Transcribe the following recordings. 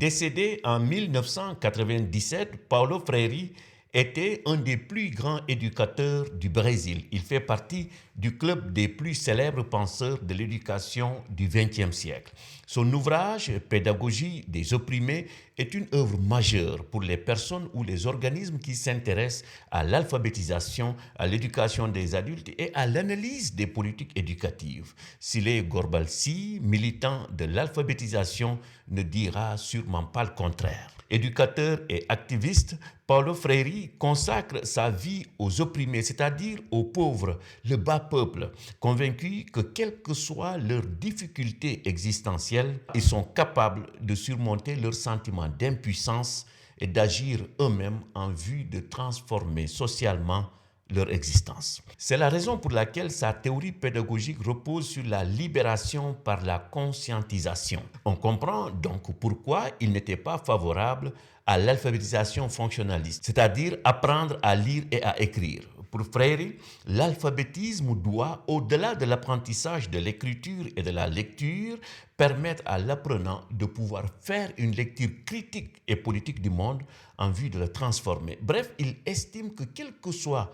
Décédé en 1997, Paulo Freire était un des plus grands éducateurs du Brésil. Il fait partie du club des plus célèbres penseurs de l'éducation du XXe siècle. Son ouvrage « Pédagogie des opprimés » est une œuvre majeure pour les personnes ou les organismes qui s'intéressent à l'alphabétisation, à l'éducation des adultes et à l'analyse des politiques éducatives. Sile Gorbalsi, militant de l'alphabétisation, ne dira sûrement pas le contraire. Éducateur et activiste, Paulo Freire consacre sa vie aux opprimés, c'est-à-dire aux pauvres, le bas peuple, convaincu que quelles que soient leurs difficultés existentielles, ils sont capables de surmonter leurs sentiments d'impuissance et d'agir eux-mêmes en vue de transformer socialement leur existence. C'est la raison pour laquelle sa théorie pédagogique repose sur la libération par la conscientisation. On comprend donc pourquoi il n'était pas favorable à l'alphabétisation fonctionnaliste, c'est-à-dire apprendre à lire et à écrire. Pour Freire, l'alphabétisme doit, au-delà de l'apprentissage de l'écriture et de la lecture, permettre à l'apprenant de pouvoir faire une lecture critique et politique du monde en vue de le transformer. Bref, il estime que quelle que soit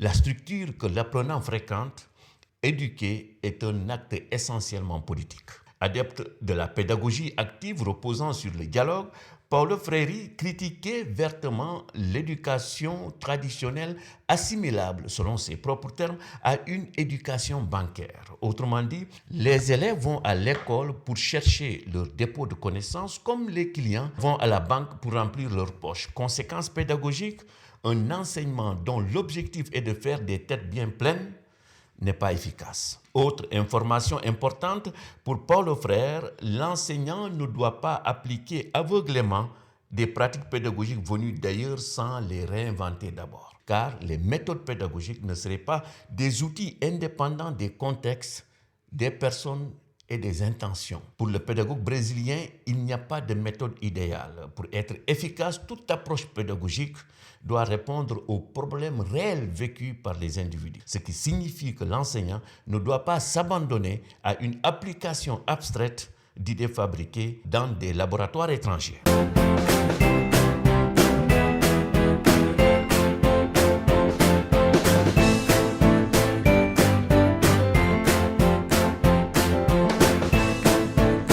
la structure que l'apprenant fréquente, éduquer est un acte essentiellement politique. Adepte de la pédagogie active reposant sur le dialogue, Paulo Freire critiquait vertement l'éducation traditionnelle assimilable, selon ses propres termes, à une éducation bancaire. Autrement dit, les élèves vont à l'école pour chercher leur dépôt de connaissances comme les clients vont à la banque pour remplir leurs poches. Conséquence pédagogique, un enseignement dont l'objectif est de faire des têtes bien pleines n'est pas efficace. Autre information importante, pour Paulo Freire, l'enseignant ne doit pas appliquer aveuglément des pratiques pédagogiques venues d'ailleurs sans les réinventer d'abord. Car les méthodes pédagogiques ne seraient pas des outils indépendants des contextes, des personnes et des intentions. Pour le pédagogue brésilien, il n'y a pas de méthode idéale. Pour être efficace, toute approche pédagogique doit répondre aux problèmes réels vécus par les individus. Ce qui signifie que l'enseignant ne doit pas s'abandonner à une application abstraite d'idées fabriquées dans des laboratoires étrangers.